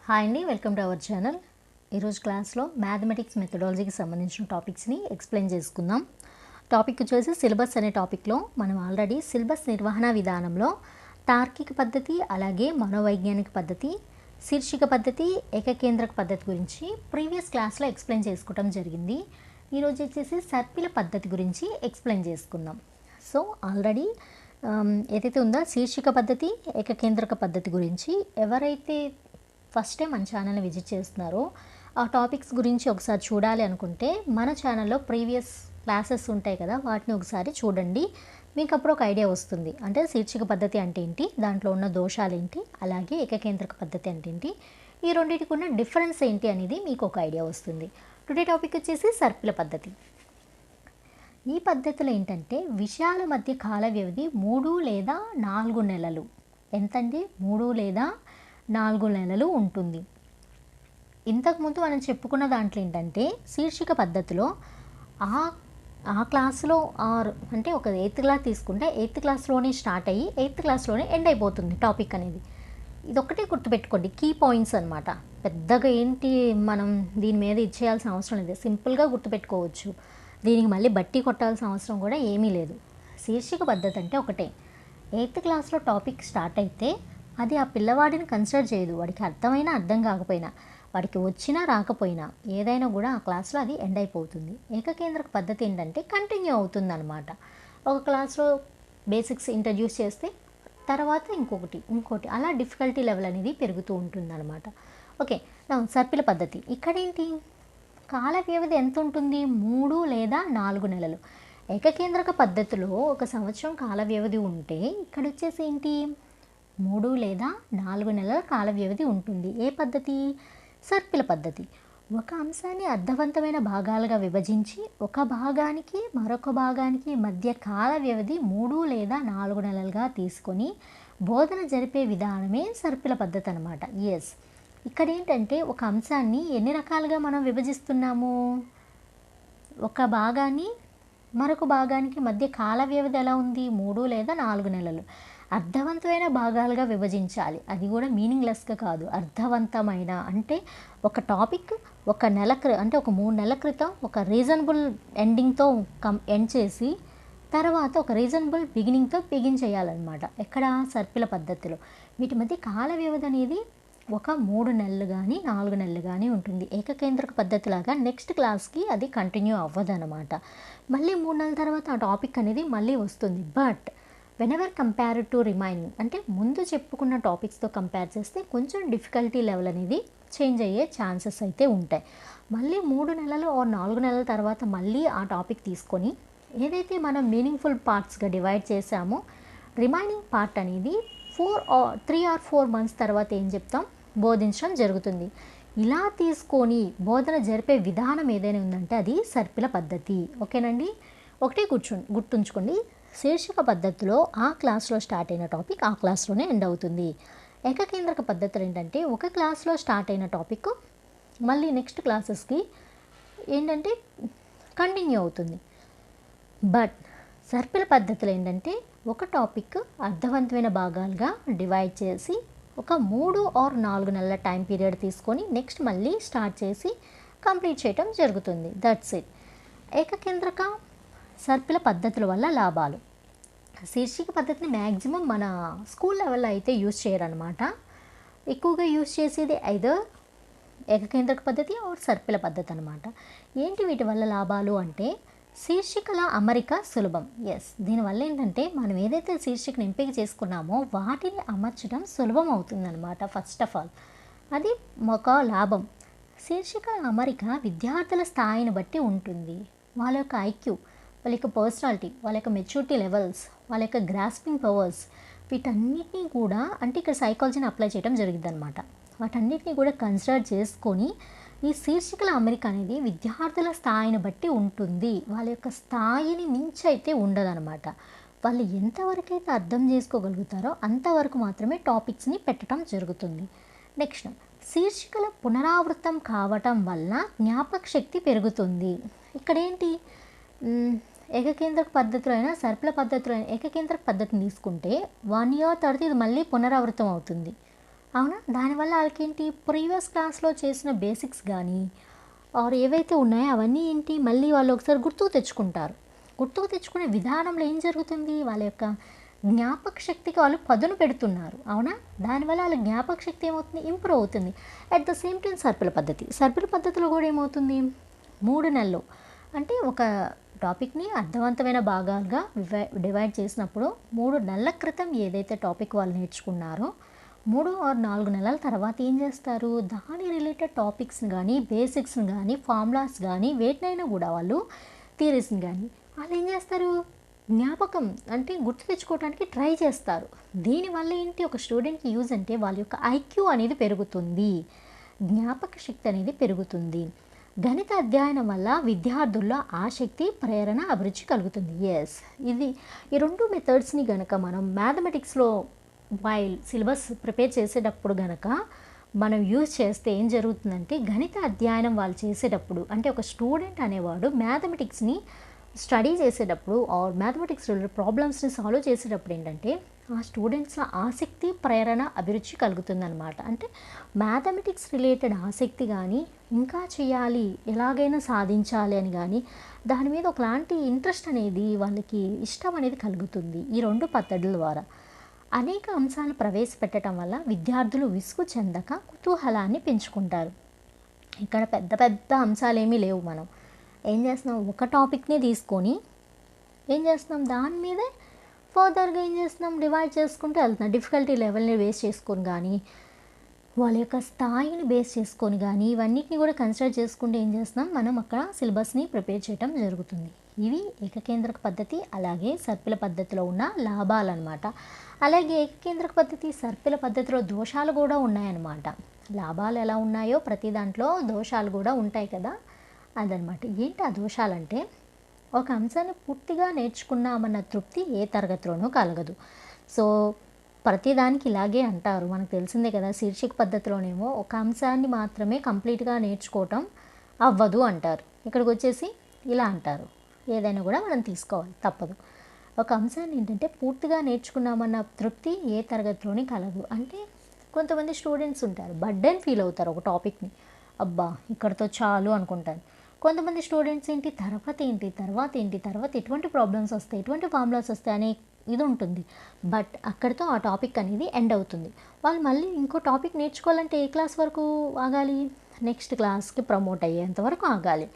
Hi అండి, welcome to our channel. ఈరోజు క్లాస్లో మ్యాథమెటిక్స్ మెథడాలజీకి సంబంధించిన టాపిక్స్ని ఎక్స్ప్లెయిన్ చేసుకుందాం. టాపిక్ వచ్చేసి సిలబస్ అనే టాపిక్లో మనం ఆల్రెడీ సిలబస్ నిర్వహణ విధానంలో తార్కిక పద్ధతి, అలాగే మనోవైజ్ఞానిక పద్ధతి, శీర్షిక పద్ధతి, ఏకకేంద్రక పద్ధతి గురించి ప్రీవియస్ క్లాస్లో ఎక్స్ప్లెయిన్ చేసుకోవడం జరిగింది. ఈరోజు వచ్చేసి సర్పిల పద్ధతి గురించి ఎక్స్ప్లెయిన్ చేసుకుందాం. సో ఆల్రెడీ ఏదైతే ఉందో శీర్షిక పద్ధతి, ఏకకేంద్రక పద్ధతి గురించి ఎవరైతే ఫస్ట్ టైం మన ఛానల్ని విజిట్ చేస్తున్నారో ఆ టాపిక్స్ గురించి ఒకసారి చూడాలి అనుకుంటే మన ఛానల్లో ప్రీవియస్ క్లాసెస్ ఉంటాయి కదా, వాటిని ఒకసారి చూడండి. మీకు అప్పుడు ఒక ఐడియా వస్తుంది. అంటే శీర్షిక పద్ధతి అంటే ఏంటి, దాంట్లో ఉన్న దోషాలు ఏంటి, అలాగే ఏకకేంద్రక పద్ధతి అంటే ఏంటి, ఈ రెండింటికి ఉన్న డిఫరెన్స్ ఏంటి అనేది మీకు ఒక ఐడియా వస్తుంది. టుడే టాపిక్ వచ్చేసి సర్పిల పద్ధతి. ఈ పద్ధతిలో ఏంటంటే విషయాల మధ్య కాల వ్యవధి 3 లేదా 4 నెలలు. ఎంతండి? 3 లేదా 4 నెలలు ఉంటుంది. ఇంతకుముందు మనం చెప్పుకున్న దాంట్లో ఏంటంటే శీర్షిక పద్ధతిలో ఆ క్లాస్లో అంటే ఒక 8th క్లాస్ తీసుకుంటే 8th క్లాస్లోనే స్టార్ట్ అయ్యి 8th క్లాస్లోనే ఎండ్ అయిపోతుంది టాపిక్ అనేది. ఇదొక్కటే గుర్తుపెట్టుకోండి, కీ పాయింట్స్ అనమాట. పెద్దగా ఏంటి మనం దీని మీద ఇచ్చేయాల్సిన అవసరం లేదు, సింపుల్గా గుర్తుపెట్టుకోవచ్చు. దీనికి మళ్ళీ బట్టి కొట్టాల్సిన అవసరం కూడా ఏమీ లేదు. శీర్షిక పద్ధతి అంటే ఒకటే. 8th క్లాస్లో టాపిక్ స్టార్ట్ అయితే అది ఆ పిల్లవాడిని కన్సిడర్ చేయదు. వాడికి అర్థమైనా అర్థం కాకపోయినా, వాడికి వచ్చినా రాకపోయినా, ఏదైనా కూడా ఆ క్లాస్లో అది ఎండ్ అయిపోతుంది. ఏకకేంద్రక పద్ధతి ఏంటంటే కంటిన్యూ అవుతుంది అనమాట. ఒక క్లాస్లో బేసిక్స్ ఇంట్రడ్యూస్ చేస్తే తర్వాత ఇంకోటి అలా డిఫికల్టీ లెవెల్ అనేది పెరుగుతూ ఉంటుంది అనమాట. ఓకే, సర్పిల పద్ధతి ఇక్కడేంటి, కాల వ్యవధి ఎంత ఉంటుంది? 3 లేదా 4 నెలలు. ఏకకేంద్రక పద్ధతిలో 1 సంవత్సరం కాల వ్యవధి ఉంటే ఇక్కడ వచ్చేసి ఏంటి, 3 లేదా 4 నెలల కాల వ్యవధి ఉంటుంది. ఏ పద్ధతి? సర్పిల పద్ధతి. ఒక అంశాన్ని అర్థవంతమైన భాగాలుగా విభజించి ఒక భాగానికి మరొక భాగానికి మధ్య కాల వ్యవధి 3 లేదా 4 నెలలుగా తీసుకొని బోధన జరిపే విధానమే సర్పిల పద్ధతి అనమాట. ఎస్, ఇక్కడ ఏంటంటే ఒక అంశాన్ని ఎన్ని రకాలుగా మనం విభజిస్తున్నాము? ఒక భాగాన్ని మరొక భాగానికి మధ్య కాల వ్యవధి ఎలా ఉంది? 3 లేదా 4 నెలలు. అర్థవంతమైన భాగాలుగా విభజించాలి, అది కూడా మీనింగ్లెస్గా కాదు, అర్థవంతమైన. అంటే ఒక టాపిక్ ఒక అంటే ఒక 3 నెలల క్రితం ఒక రీజనబుల్ ఎండింగ్తో ఎండ్ చేసి తర్వాత ఒక రీజనబుల్ బిగినింగ్తో బిగిన్ చేయాలన్నమాట. ఎక్కడ? సర్పిల పద్ధతిలో. వీటి మధ్య కాల వ్యవధి అనేది ఒక 3 నెలలు కానీ 4 నెలలు కానీ ఉంటుంది. ఏకకేంద్రక పద్ధతిలాగా నెక్స్ట్ క్లాస్కి అది కంటిన్యూ అవ్వదన్నమాట. మళ్ళీ 3 నెలల తర్వాత ఆ టాపిక్ అనేది మళ్ళీ వస్తుంది. But whenever compare to remaining, అంటే ముందు చెప్పుకున్న టాపిక్స్తో కంపేర్ చేస్తే కొంచెం డిఫికల్టీ లెవెల్ అనేది చేంజ్ అయ్యే ఛాన్సెస్ అయితే ఉంటాయి. మళ్ళీ 3 నెలలు ఆర్ 4 నెలల తర్వాత మళ్ళీ ఆ టాపిక్ తీసుకొని ఏదైతే మనం మీనింగ్ఫుల్ పార్ట్స్గా డివైడ్ చేసామో రిమైనింగ్ పార్ట్ అనేది 3 or 4 months తర్వాత ఏం చెప్తాం, బోధించడం జరుగుతుంది. ఇలా తీసుకొని బోధన జరిపే విధానం ఏదైనా ఉందంటే అది సర్పిల పద్ధతి. ఓకేనండి, ఒకటే గుర్తుంచుకోండి, శీర్షిక పద్ధతిలో ఆ క్లాస్లో స్టార్ట్ అయిన టాపిక్ ఆ క్లాస్లోనే ఎండ్ అవుతుంది. ఏకకేంద్రక పద్ధతులు ఏంటంటే ఒక క్లాస్లో స్టార్ట్ అయిన టాపిక్ మళ్ళీ నెక్స్ట్ క్లాసెస్కి ఏంటంటే కంటిన్యూ అవుతుంది. బట్ సర్పిల పద్ధతులు ఏంటంటే ఒక టాపిక్ అర్థవంతమైన భాగాలుగా డివైడ్ చేసి ఒక 3 or 4 నెలల టైం పీరియడ్ తీసుకొని నెక్స్ట్ మళ్ళీ స్టార్ట్ చేసి కంప్లీట్ చేయటం జరుగుతుంది. That's it. ఏకకేంద్రక సర్పిల పద్ధతుల వల్ల లాభాలు. శీర్షిక పద్ధతిని మ్యాక్సిమం మన స్కూల్ లెవెల్లో అయితే యూజ్ చేయరనమాట. ఎక్కువగా యూజ్ చేసేది ఐదర్ ఏకకేంద్రక పద్ధతి ఆర్ సర్పిల పద్ధతి అనమాట. ఏంటి వీటి వల్ల లాభాలు అంటే శీర్షికల అమరిక సులభం. ఎస్, దీనివల్ల ఏంటంటే మనం ఏదైతే శీర్షికను ఎంపిక చేసుకున్నామో వాటిని అమర్చడం సులభం అవుతుందన్నమాట. ఫస్ట్ ఆఫ్ ఆల్ అది ఒక లాభం. శీర్షికల అమరిక విద్యార్థుల స్థాయిని బట్టి ఉంటుంది. వాళ్ళ యొక్క ఐక్యూ, వాళ్ళ యొక్క పర్సనాలిటీ, వాళ్ళ యొక్క మెచ్యూరిటీ లెవెల్స్, వాళ్ళ యొక్క గ్రాస్పింగ్ పవర్స్, వీటన్నిటినీ కూడా, అంటే ఇక్కడ సైకాలజీని అప్లై చేయడం జరిగింది అనమాట. వాటన్నిటినీ కూడా కన్సిడర్ చేసుకొని ఈ శీర్షికల అమరిక అనేది విద్యార్థుల స్థాయిని బట్టి ఉంటుంది. వాళ్ళ యొక్క స్థాయిని మించి అయితే ఉండదన్నమాట. వాళ్ళు ఎంతవరకు అయితే అర్థం చేసుకోగలుగుతారో అంతవరకు మాత్రమే టాపిక్స్ని పెట్టడం జరుగుతుంది. నెక్స్ట్, శీర్షికల పునరావృతం కావటం వల్ల జ్ఞాపక శక్తి పెరుగుతుంది. ఇక్కడేంటి, ఏకకేంద్రక పద్ధతిలో అయినా సర్పిల పద్ధతిలో అయినా ఏకకేంద్రక పద్ధతిని తీసుకుంటే 1 year తర్వాత ఇది మళ్ళీ పునరావృతం అవుతుంది. అవునా? దానివల్ల వాళ్ళకేంటి ప్రీవియస్ క్లాస్‌లో చేసిన బేసిక్స్ గానీ, ఆర్ ఏవైతే ఉన్నాయో అవన్నీ ఏంటి మళ్ళీ వాళ్ళు ఒకసారి గుర్తుకు తెచ్చుకుంటారు. గుర్తుకు తెచ్చుకునే విధానంలో ఏం జరుగుతుంది? వాళ్ళ యొక్క జ్ఞాపక శక్తికి వాళ్ళు పదును పెడుతున్నారు. అవునా? దానివల్ల వాళ్ళ జ్ఞాపక శక్తి ఏమవుతుంది? ఇంప్రూవ్ అవుతుంది. అట్ ద సేమ్ టైమ్ సర్పిల పద్ధతి. సర్పిల పద్ధతిలో గూడా ఏమవుతుంది? 3 నెలలు అంటే ఒక టాపిక్‌ని అర్థవంతమైన భాగాలుగా డివైడ్ చేసినప్పుడు 3 నెలల క్రితం ఏదైతే టాపిక్ వాళ్ళు నేర్చుకున్నారో 3 ఆర్ 4 నెలల తర్వాత ఏం చేస్తారు? దాని రిలేటెడ్ టాపిక్స్‌ని గానీ, బేసిక్స్‌ని గానీ, ఫార్ములాస్ గానీ వేటినైనా గూడా వాళ్ళు థియరీస్‌ని గానీ వాళ్ళేం చేస్తారు? జ్ఞాపకం అంటే గుర్తు తెచ్చుకోవడానికి ట్రై చేస్తారు. దీనివల్ల ఏంటి ఒక స్టూడెంట్‌కి యూజ్ అంటే వాళ్ళ యొక్క ఐక్యూ అనేది పెరుగుతుంది. జ్ఞాపక శక్తి అనేది పెరుగుతుంది. గణిత అధ్యయనం వల్ల విద్యార్థుల్లో ఆసక్తి, ప్రేరణ, అభిరుచి కలుగుతుంది. యెస్. ఈ 2 మెథడ్స్‌ని గనక మనం మ్యాథమెటిక్స్‌లో వైల్ సిలబస్ ప్రిపేర్ చేసేటప్పుడు గనక మనం యూజ్ చేస్తే ఏం జరుగుతుందంటే గణిత అధ్యయనం వాళ్ళు చేసేటప్పుడు అంటే ఒక స్టూడెంట్ అనేవాడు మ్యాథమెటిక్స్‌ని స్టడీ చేసేటప్పుడు ఆర్ మ్యాథమెటిక్స్ రిలేటెడ్ ప్రాబ్లమ్స్ని సాల్వ్ చేసేటప్పుడు ఏంటంటే ఆ స్టూడెంట్స్లో ఆసక్తి, ప్రేరణ, అభిరుచి కలుగుతుందన్నమాట. అంటే మ్యాథమెటిక్స్ రిలేటెడ్ ఆసక్తి కానీ ఇంకా చేయాలి, ఎలాగైనా సాధించాలి అని కానీ దాని మీద ఒకలాంటి ఇంట్రెస్ట్ అనేది వాళ్ళకి ఇష్టం అనేది కలుగుతుంది. ఈ 2 పద్ధతుల ద్వారా అనేక అంశాలు ప్రవేశపెట్టడం వల్ల విద్యార్థులు విసుగు చెందక కుతూహలాన్ని పెంచుకుంటారు. ఇక్కడ పెద్ద పెద్ద అంశాలు ఏమీ లేవు. మనం ఏం చేస్తున్నాం? ఒక టాపిక్ని తీసుకొని ఏం చేస్తున్నాం? దాని మీదే ఫర్దర్గా ఏం చేస్తున్నాం? డివైడ్ చేసుకుంటూ వెళ్తున్నాం. డిఫికల్టీ లెవెల్ని బేస్ చేసుకొని కానీ వాళ్ళ యొక్క స్థాయిని బేస్ చేసుకొని కానీ ఇవన్నిటిని కూడా కన్సిడర్ చేసుకుంటూ ఏం చేస్తున్నాం? మనం అక్కడ సిలబస్ని ప్రిపేర్ చేయడం జరుగుతుంది. ఇవి ఏకకేంద్రక పద్ధతి, అలాగే సర్పిల పద్ధతిలో ఉన్న లాభాలన్నమాట. అలాగే ఏకకేంద్రక పద్ధతి, సర్పిల పద్ధతిలో దోషాలు కూడా ఉన్నాయన్నమాట. లాభాలు ఎలా ఉన్నాయో ప్రతి దాంట్లో దోషాలు కూడా ఉంటాయి కదా, అదనమాట. ఏంటి ఆ దోషాలంటే ఒక అంశాన్ని పూర్తిగా నేర్చుకున్నామన్న తృప్తి ఏ తరగతిలోనూ కలగదు. సో ప్రతిదానికి ఇలాగే అంటారు, మనకు తెలిసిందే కదా. శీర్షిక పద్ధతిలోనేమో ఒక అంశాన్ని మాత్రమే కంప్లీట్గా నేర్చుకోవటం అవ్వదు అంటారు. ఇక్కడికి వచ్చేసి ఇలా అంటారు. ఏదైనా కూడా మనం తీసుకోవాలి, తప్పదు. ఒక అంశాన్ని ఏంటంటే పూర్తిగా నేర్చుకున్నామన్న తృప్తి ఏ తరగతిలోని కలదు. అంటే కొంతమంది స్టూడెంట్స్ ఉంటారు, బర్డెన్ ఫీల్ అవుతారు ఒక టాపిక్ని. అబ్బా ఇక్కడితో చాలు అనుకుంటారు. కొంతమంది స్టూడెంట్స్ ఏంటి తర్వాత ఎటువంటి ప్రాబ్లమ్స్ వస్తాయి, ఎటువంటి ఫార్ములాస్ వస్తాయి అనే ఇది ఉంటుంది. బట్ అక్కడితో ఆ టాపిక్ అనేది ఎండ్ అవుతుంది. వాళ్ళు మళ్ళీ ఇంకో టాపిక్ నేర్చుకోవాలంటే ఏ క్లాస్ వరకు ఆగాలి? నెక్స్ట్ క్లాస్కి ప్రమోట్ అయ్యేంత వరకు ఆగాలి.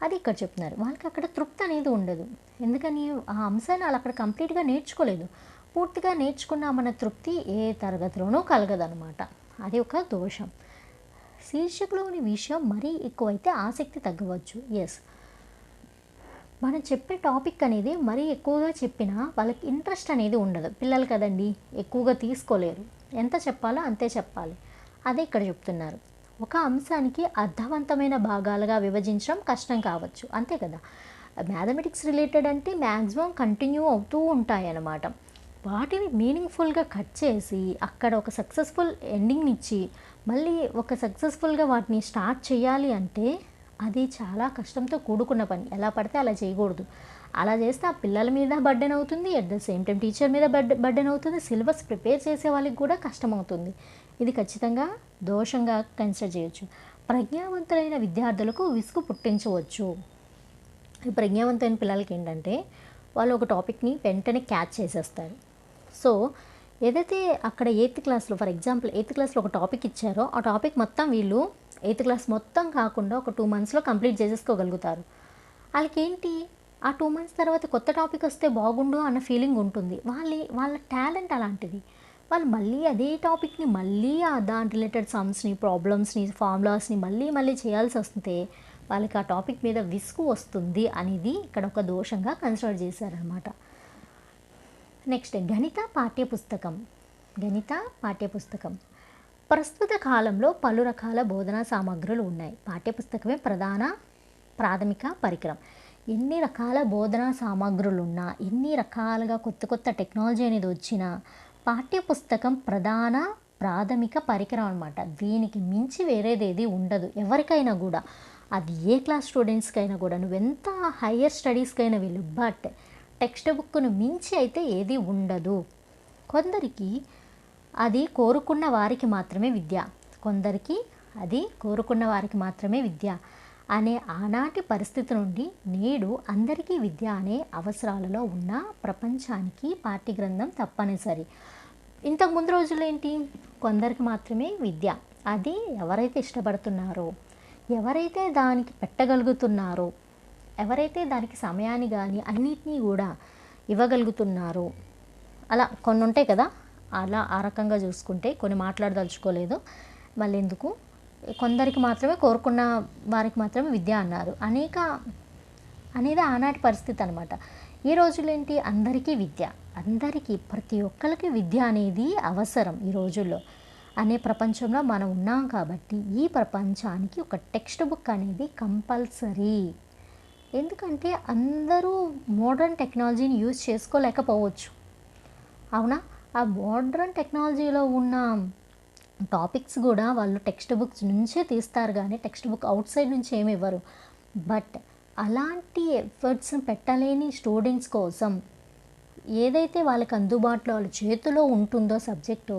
అది ఇక్కడ చెప్తున్నారు. వాళ్ళకి అక్కడ తృప్తి అనేది ఉండదు. ఎందుకని? ఆ అంశాన్ని వాళ్ళు అక్కడ కంప్లీట్గా నేర్చుకోలేదు. పూర్తిగా నేర్చుకున్నామన్న తృప్తి ఏ తరగతిలోనూ కలగదనమాట. అది ఒక దోషం. శీర్షికలోని విషయం మరీ ఎక్కువైతే ఆసక్తి తగ్గవచ్చు. ఎస్, మనం చెప్పే టాపిక్ అనేది మరీ ఎక్కువగా చెప్పినా వాళ్ళకి ఇంట్రెస్ట్ అనేది ఉండదు. పిల్లలు కదండి, ఎక్కువగా తీసుకోలేరు. ఎంత చెప్పాలో అంతే చెప్పాలి. అదే ఇక్కడ చెప్తున్నారు. ఒక అంశానికి అర్థవంతమైన భాగాలుగా విభజించడం కష్టం కావచ్చు, అంతే కదా. మ్యాథమెటిక్స్ రిలేటెడ్ అంటే మ్యాక్సిమం కంటిన్యూ అవుతూ ఉంటాయి అన్నమాట. వాటిని మీనింగ్ఫుల్గా కట్ చేసి అక్కడ ఒక సక్సెస్ఫుల్ ఎండింగ్ని ఇచ్చి మళ్ళీ ఒక సక్సెస్ఫుల్గా వాటిని స్టార్ట్ చేయాలి అంటే అది చాలా కష్టంతో కూడుకున్న పని. ఎలా పడితే అలా చేయకూడదు. అలా చేస్తే ఆ పిల్లల మీద బర్డెన్ అవుతుంది, at the same time teacher మీద బర్డెన్ అవుతుంది, సిలబస్ ప్రిపేర్ చేసే వాళ్ళకి కూడా కష్టం అవుతుంది. ఇది ఖచ్చితంగా దోషంగా కన్సిడర్ చేయొచ్చు. ప్రజ్ఞావంతులైన విద్యార్థులకు విసుగు పుట్టించవచ్చు. ప్రజ్ఞావంతమైన పిల్లలకి ఏంటంటే వాళ్ళు ఒక టాపిక్ని వెంటనే క్యాచ్ చేసేస్తారు. సో ఏదైతే అక్కడ 8th క్లాస్లో, ఫర్ ఎగ్జాంపుల్ 8th క్లాస్లో ఒక టాపిక్ ఇచ్చారో ఆ టాపిక్ మొత్తం వీళ్ళు 8th క్లాస్ మొత్తం కాకుండా ఒక 2 monthsలో కంప్లీట్ చేసేసుకోగలుగుతారు. వాళ్ళకేంటి ఆ 2 months తర్వాత కొత్త టాపిక్ వస్తే బాగుండు అన్న ఫీలింగ్ ఉంటుంది. వాళ్ళ టాలెంట్ అలాంటిది. వాళ్ళు మళ్ళీ అదే టాపిక్ని మళ్ళీ దాని రిలేటెడ్ సమ్స్ని, ప్రాబ్లమ్స్ని, ఫార్ములాస్ని మళ్ళీ చేయాల్సి వస్తే వాళ్ళకి ఆ టాపిక్ మీద విసుగు వస్తుంది అనేది ఇక్కడ ఒక దోషంగా కన్సిడర్ చేశారనమాట. నెక్స్ట్ గణిత పాఠ్యపుస్తకం. ప్రస్తుత కాలంలో పలు రకాల బోధనా సామగ్రులు ఉన్నాయి. పాఠ్యపుస్తకమే ప్రాథమిక పరికరం. ఎన్ని రకాల బోధనా సామగ్రులు ఉన్నా, ఎన్ని రకాలుగా కొత్త టెక్నాలజీ అనేది వచ్చినా పాఠ్యపుస్తకం ప్రాథమిక పరికరం అనమాట. దీనికి మించి వేరేదేది ఉండదు ఎవరికైనా కూడా. అది ఏ క్లాస్ స్టూడెంట్స్కైనా కూడా, నువ్వెంత హయ్యర్ స్టడీస్కైనా వెళ్ళు, బట్ టెక్స్ట్ బుక్ను మించి అయితే ఏది ఉండదు. కొందరికి అది కోరుకున్న వారికి మాత్రమే విద్య, కొందరికి అది కోరుకున్న వారికి మాత్రమే విద్య అనే ఆనాటి పరిస్థితి నుండి నేడు అందరికీ విద్య అనే అవసరాలలో ఉన్న ప్రపంచానికి పాఠ్య గ్రంథం తప్పనిసరి. ఇంతకు ముందు రోజుల్లో ఏంటి, కొందరికి మాత్రమే విద్య, అది ఎవరైతే ఇష్టపడుతున్నారో, ఎవరైతే దానికి పెట్టగలుగుతున్నారో, ఎవరైతే దానికి సమయాన్ని కానీ అన్నిటినీ కూడా ఇవ్వగలుగుతున్నారో, అలా కొన్ని ఉంటాయి కదా, అలా ఆ రకంగా చూసుకుంటే కొన్ని మాట్లాడదలుచుకోలేదు మళ్ళీ ఎందుకు, కొందరికి మాత్రమే కోరుకున్న వారికి మాత్రమే విద్య అన్నారు అనేది ఆనాటి పరిస్థితి అనమాట. ఈ రోజుల్లో ఏంటి, అందరికీ విద్య, అందరికీ ప్రతి ఒక్కరికి విద్య అనేది అవసరం ఈ రోజుల్లో అనే ప్రపంచంలో మనం ఉన్నాం. కాబట్టి ఈ ప్రపంచానికి ఒక టెక్స్ట్ బుక్ అనేది కంపల్సరీ. ఎందుకంటే అందరూ మోడర్న్ టెక్నాలజీని యూజ్ చేసుకోలేకపోవచ్చు, అవునా. ఆ మోడ్రన్ టెక్నాలజీలో ఉన్న టాపిక్స్ కూడా వాళ్ళు టెక్స్ట్ బుక్స్ నుంచే తీస్తారు కానీ టెక్స్ట్ బుక్ అవుట్ సైడ్ నుంచి ఏమి ఇవ్వరు. బట్ అలాంటి ఎఫర్ట్స్ని పెట్టలేని స్టూడెంట్స్ కోసం ఏదైతే వాళ్ళకి అందుబాటులో వాళ్ళ చేతిలో ఉంటుందో సబ్జెక్టు,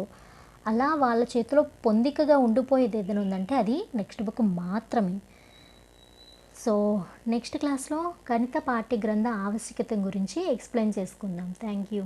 అలా వాళ్ళ చేతిలో పొందికగా ఉండిపోయేది ఏదైనా ఉందంటే అది టెక్స్ట్ బుక్ మాత్రమే. సో నెక్స్ట్ క్లాస్లో గణిత పాఠ్య గ్రంథ ఆవశ్యకత గురించి ఎక్స్ప్లెయిన్ చేసుకుందాం. Thank you.